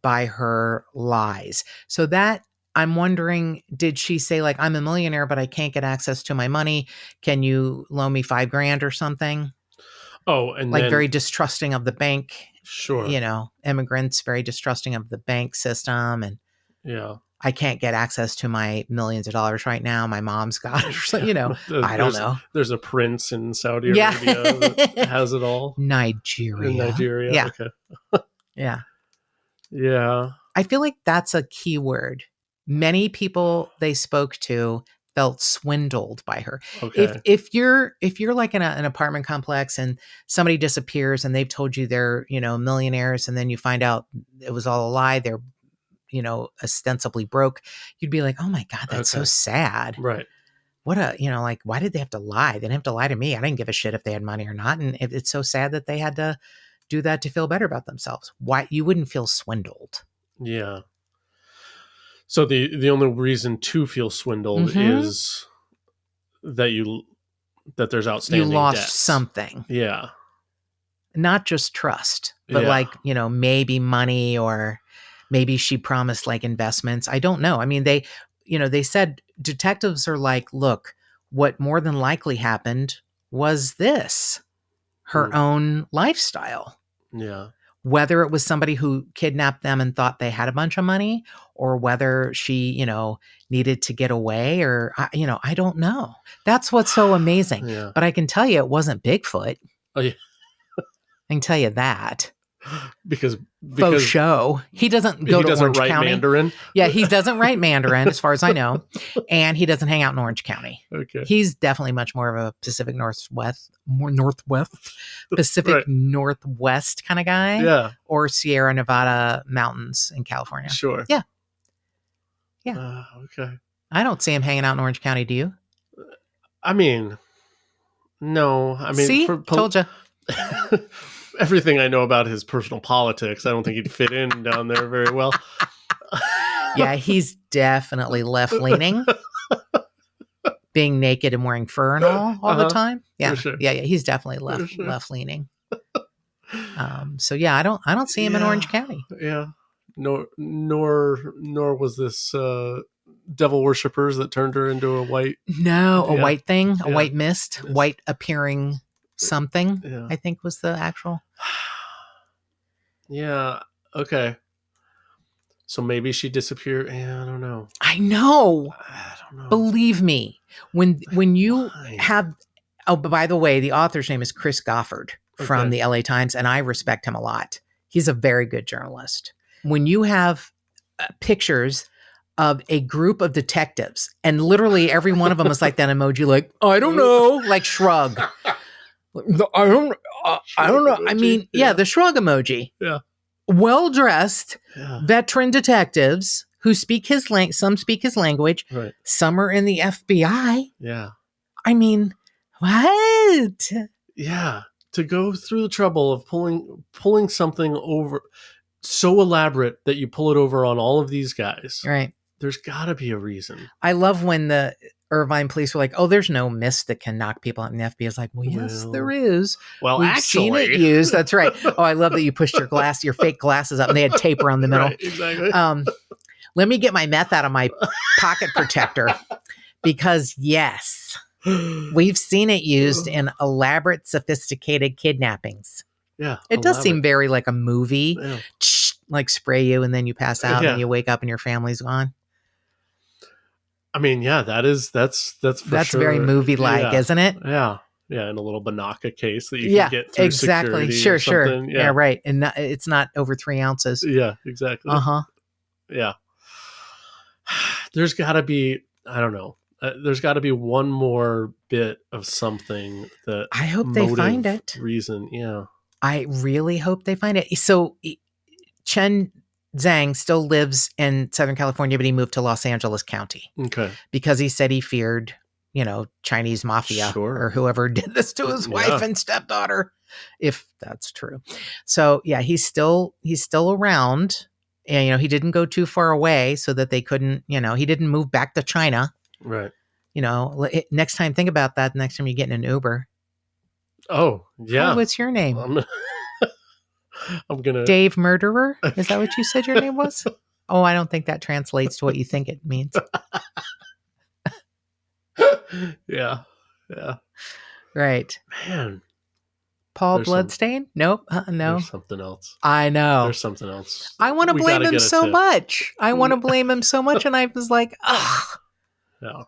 by her lies. So that, I'm wondering, did she say, I'm a millionaire, but I can't get access to my money. Can you loan me $5,000 or something? Oh, and very distrusting of the bank. Sure. Immigrants very distrusting of the bank system, and I can't get access to my millions of dollars right now. My mom's got it. So, I don't know. There's a prince in Saudi Arabia that has it all. Nigeria. In Nigeria. Yeah. Okay. Yeah. Yeah. I feel like that's a key word. Many people they spoke to felt swindled by her. Okay. If you're like in an apartment complex and somebody disappears and they've told you they're, millionaires, and then you find out it was all a lie, they're, ostensibly broke, you'd be like, oh my God, that's so sad. Right. What like, why did they have to lie? They didn't have to lie to me. I didn't give a shit if they had money or not. And it's so sad that they had to do that to feel better about themselves. Why you wouldn't feel swindled? Yeah. So the only reason to feel swindled is that there's outstanding you lost debts. Something. Yeah. Not just trust, but like, maybe money, or maybe she promised like investments. I don't know. I mean, they said detectives are like, look, what more than likely happened was her own lifestyle. Yeah. Whether it was somebody who kidnapped them and thought they had a bunch of money, or whether she, needed to get away, or, I don't know. That's what's so amazing. Yeah. But I can tell you it wasn't Bigfoot. Oh, yeah. I can tell you that. Because Faux show. He doesn't go to Orange write County. Mandarin. Yeah, he doesn't write Mandarin, as far as I know, and he doesn't hang out in Orange County. Okay, he's definitely much more of a Pacific Northwest Pacific right. Northwest kind of guy. Yeah, or Sierra Nevada mountains in California. Sure. Yeah. Okay. I don't see him hanging out in Orange County. Do you? I mean, no. I mean, see, told you. Everything I know about his personal politics, I don't think he'd fit in down there very well. Yeah, he's definitely left-leaning. Being naked and wearing fur and all the time. Yeah, sure. Yeah. He's definitely left-leaning. So yeah, I don't see him in Orange County. Yeah, nor was this devil worshippers that turned her into a white. No, a white thing, a white mist, white appearing something. Yeah. I think was the actual. Yeah. Okay. So maybe she disappeared. Yeah, I don't know. I don't know. Believe me, when you have. Oh, but by the way, the author's name is Chris Goffard from the LA Times, and I respect him a lot. He's a very good journalist. When you have pictures of a group of detectives, and literally every one of them is like that emoji, like, I don't know, like shrug. I don't know. I mean, the shrug emoji. Yeah. Well-dressed veteran detectives who speak his some speak his language. Right. Some are in the FBI. Yeah. I mean, what? Yeah. To go through the trouble of pulling something over so elaborate that you pull it over on all of these guys. Right. There's got to be a reason. I love when the Irvine police were like, oh, there's no mist that can knock people out. And the FBI is like, well, yes, there is. Well, We've actually. seen it used. That's right. Oh, I love that you pushed your fake glasses up and they had tape around the middle. Right, exactly. Let me get my meth out of my pocket protector because, yes, we've seen it used in elaborate, sophisticated kidnappings. Yeah. It does seem very like a movie, like spray you and then you pass out and you wake up and your family's gone. I mean, yeah, that's for sure. Very movie-like, isn't it? Yeah. Yeah, in a little Banaka case that you can get through exactly. security. Sure. Yeah, right. And it's not over 3 ounces. Yeah, exactly. Uh-huh. Yeah. There's got to be, I don't know. There's got to be one more bit of something that I hope they find it. Reason, yeah. I really hope they find it. So Chen Zhang still lives in Southern California, but he moved to Los Angeles County. Okay. Because he said he feared, Chinese mafia or whoever did this to his wife and stepdaughter, if that's true. So yeah, he's still around, and he didn't go too far away so that they couldn't, he didn't move back to China. Right. Next time, think about that. Next time you get in an Uber. Oh yeah. Oh, what's your name? I'm gonna Dave Murderer. Is that what you said your name was? Oh, I don't think that translates to what you think it means. Yeah. Right. Man. Paul Bloodstain? Nope. No. There's something else. I know. There's something else. I want to blame him so much. I want to blame him so much, and I was like, ugh. Yeah.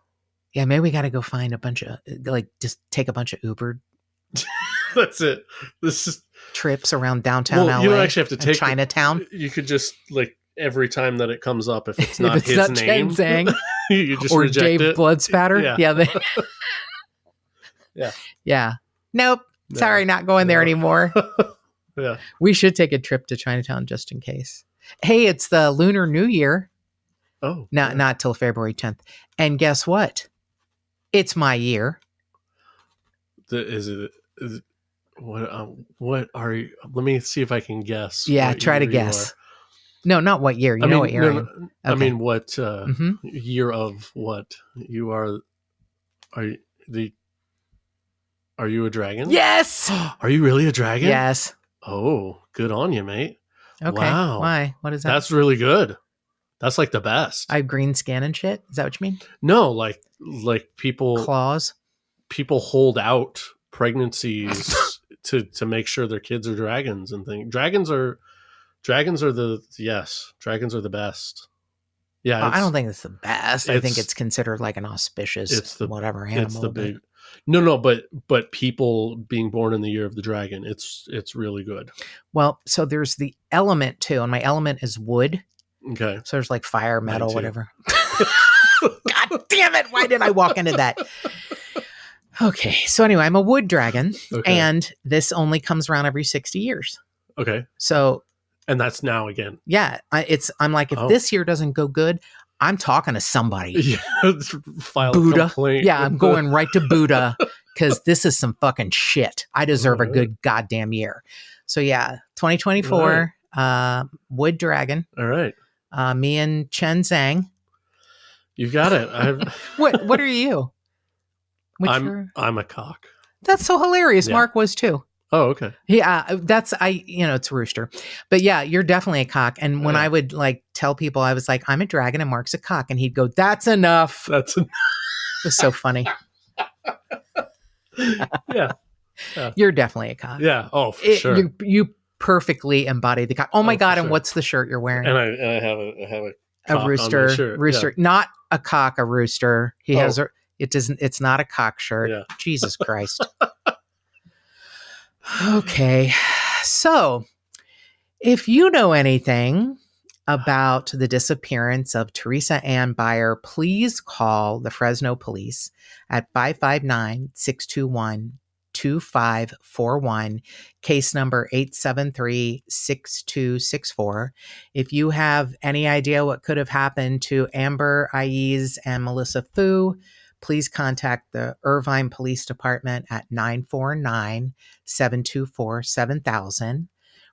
Yeah, maybe we got to go find a bunch of, just take a bunch of Uber. That's it. This is trips around downtown LA. You don't actually have to take Chinatown. You could just every time that it comes up, if it's not if it's his not name, Chen Zhang you just or reject Dave it. Bloodspatter. Yeah. Yeah. Yeah. Yeah. Nope. No. Sorry, not going there anymore. Yeah. We should take a trip to Chinatown just in case. Hey, it's the Lunar New Year. Oh. Not till February 10th. And guess what? It's my year. Is it what are you? Let me see if I can guess. Yeah, what try to year you guess. are. No, not what year. You know what year I am. No, I mean, what year of what you are? Are you a dragon? Yes. Are you really a dragon? Yes. Oh, good on you, mate. Okay. Wow. Why? What is that? That's really good. That's like the best. I have green skin and shit. Is that what you mean? No, like people Claws. People hold out pregnancies to make sure their kids are dragons and things. Dragons are the best. Yeah, I don't think it's the best. I think it's considered like an auspicious whatever animal. It's the big. No, but people being born in the year of the dragon, it's really good. Well, so there's the element too, and my element is wood. Okay. So there's like fire, metal, whatever. God damn it! Why did I walk into that? Okay, so anyway, I'm a wood dragon, and this only comes around every 60 years. Okay. So. And that's now again. Yeah, I'm like, if this year doesn't go good, I'm talking to somebody. Yeah, file Buddha. A complaint. Yeah, I'm going right to Buddha because this is some fucking shit. I deserve a good goddamn year. So yeah, 2024, wood dragon. All right. Me and Chen Zhang. You've got it. What are you? I'm a cock. That's so hilarious. Yeah. Mark was too. Oh, okay. Yeah, it's a rooster. But yeah, you're definitely a cock. And when I would like tell people, I was like, I'm a dragon and Mark's a cock. And he'd go, that's enough. That's enough. It was so funny. Yeah. You're definitely a cock. Yeah. Oh, for sure. You perfectly embody the cock. Oh my God. And what's the shirt you're wearing? And I have a rooster. On my shirt. Rooster. Yeah. Not a cock, a rooster. He has it's not a cock shirt. Yeah. Jesus Christ. Okay, so if you know anything about the disappearance of Theresa Ann Bier, please call the Fresno police at 559-621-2541, case number 873-6264. If you have any idea what could have happened to Amber, Aiaz, and Melissa Fu, please contact the Irvine Police Department at 949-724-7000.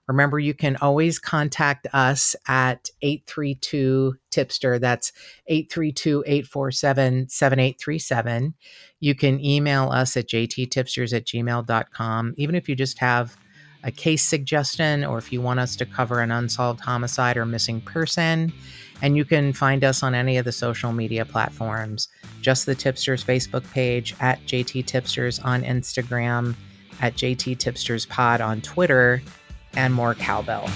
Remember, you can always contact us at 832-TIPSTER. That's 832-847-7837. You can email us at jttipsters@gmail.com. Even if you just have a case suggestion or if you want us to cover an unsolved homicide or missing person. And you can find us on any of the social media platforms. Just the Tipsters Facebook page, at JT Tipsters on Instagram, at JT Tipsters Pod on Twitter, and more cowbell.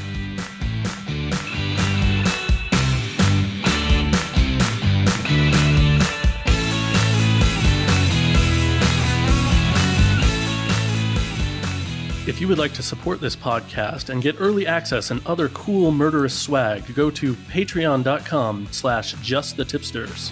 If you would like to support this podcast and get early access and other cool murderous swag, go to patreon.com/justthetipsters.